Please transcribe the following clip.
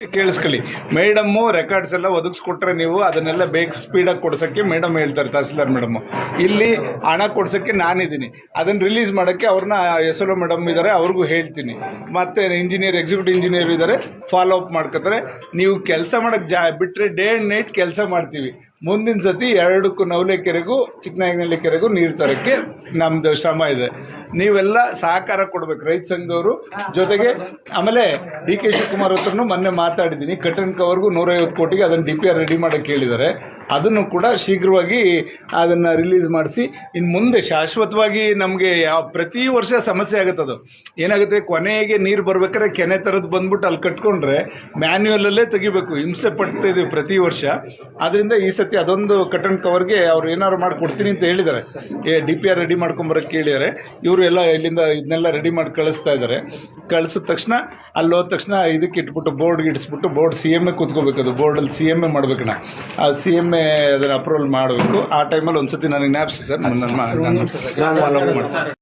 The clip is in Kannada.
ಕೇಳಿಸ್ಕೊಳ್ಳಿ, ಮೇಡಮ್ಮು ರೆಕಾರ್ಡ್ಸ್ ಎಲ್ಲ ಒದಗಿಸ್ಕೊಟ್ರೆ ನೀವು ಅದನ್ನೆಲ್ಲ ಬೇಗ ಸ್ಪೀಡಾಗಿ ಕೊಡ್ಸೋಕ್ಕೆ ಮೇಡಮ್ ಹೇಳ್ತಾರೆ, ತಹಸೀಲ್ದಾರ್ ಮೇಡಮ್ಮು. ಇಲ್ಲಿ ಹಣ ಕೊಡ್ಸೋಕ್ಕೆ ನಾನಿದ್ದೀನಿ, ಅದನ್ನು ರಿಲೀಸ್ ಮಾಡೋಕ್ಕೆ ಅವ್ರನ್ನ SLO ಮೇಡಮ್ ಇದ್ದಾರೆ, ಅವ್ರಿಗೂ ಹೇಳ್ತೀನಿ. ಮತ್ತು ಇಂಜಿನಿಯರ್, ಎಕ್ಸಿಕ್ಯೂಟಿವ್ ಇಂಜಿನಿಯರ್ ಇದ್ದಾರೆ, ಫಾಲೋ ಅಪ್ ಮಾಡ್ಕೋತಾರೆ. ನೀವು ಕೆಲಸ ಮಾಡೋಕ್ಕೆ ಬಿಟ್ಟರೆ ಡೇ ಆ್ಯಂಡ್ ನೈಟ್ ಕೆಲಸ ಮಾಡ್ತೀವಿ. ಮುಂದಿನ ಸತಿ 2ಕ್ಕೂ ನವಲೆಕೆರೆಗೂ ಚಿಕ್ಕನಾಯಕನಹಳ್ಳಿ ಕೆರೆಗೂ ನೀರು ತರೋಕ್ಕೆ ನಮ್ಮದು ಶ್ರಮ ಇದೆ. ನೀವೆಲ್ಲ ಸಹಕಾರ ಕೊಡಬೇಕು, ರೈತ ಸಂಘದವರು ಜೊತೆಗೆ. ಆಮೇಲೆ DK ಶಿವಕುಮಾರ್ ಹತ್ರನೂ ಮೊನ್ನೆ ಮಾತಾಡಿದ್ದೀನಿ, ಕಟನ್ ಕವರ್ಗೂ 150 ಕೋಟಿಗೆ ಅದನ್ನು DPR ರೆಡಿ ಮಾಡೋಕ್ಕೆ ಹೇಳಿದ್ದಾರೆ. ಅದನ್ನು ಕೂಡ ಶೀಘ್ರವಾಗಿ ಅದನ್ನು ರಿಲೀಸ್ ಮಾಡಿಸಿ, ಇನ್ನು ಮುಂದೆ ಶಾಶ್ವತವಾಗಿ ನಮಗೆ ಪ್ರತಿ ವರ್ಷ ಸಮಸ್ಯೆ ಆಗುತ್ತದು. ಏನಾಗುತ್ತೆ, ಕೊನೆಗೆ ನೀರು ಬರ್ಬೇಕಾದ್ರೆ ಕೆನೆ ಥರದ್ದು ಬಂದ್ಬಿಟ್ಟು ಅಲ್ಲಿ ಕಟ್ಕೊಂಡ್ರೆ ಮ್ಯಾನ್ಯುಯಲಲ್ಲೇ ತೆಗಿಬೇಕು, ಹಿಂಸೆ ಪಡ್ತಾ ಇದೀವಿ ಪ್ರತಿ ವರ್ಷ. ಅದರಿಂದ ಈ ಸತಿ ಅದೊಂದು ಕಟನ್ ಕವರ್ಗೆ ಅವ್ರು ಏನಾದ್ರು ಮಾಡಿ ಕೊಡ್ತೀನಿ ಅಂತ ಹೇಳಿದ್ದಾರೆ. DPR ರೆಡಿ ಮಾಡ್ಕೊಂಬರಕ್ಕೆ ಹೇಳಿದ್ದಾರೆ. ಇವರು ಎಲ್ಲ ಇಲ್ಲಿಂದ ಇದನ್ನೆಲ್ಲ ರೆಡಿ ಮಾಡಿ ಕಳಿಸ್ತಾ ಇದ್ದಾರೆ. ಕಳಿಸಿದ ತಕ್ಷಣ ಅಲ್ಲಿ ಹೋದ ತಕ್ಷಣ ಇದಕ್ಕೆ ಇಟ್ಬಿಟ್ಟು ಬೋರ್ಡ್ಗೆ ಇಡಿಸ್ಬಿಟ್ಟು ಬೋರ್ಡ್ CMA ಕೂತ್ಕೋಬೇಕು. ಅದು ಬೋರ್ಡಲ್ಲಿ CMA ಮಾಡ್ಬೇಕಣ್ಣ, ಆ CMA ಅದನ್ನು ಅಪ್ರೂವಲ್ ಮಾಡಬೇಕು. ಆ ಟೈಮಲ್ಲಿ ಒಂದ್ಸತಿ ನನಗೆ ಜ್ಞಾಪಿಸಿ ಸರ್, ನಾನು ಫಾಲೋ ಮಾಡ್ತೀನಿ.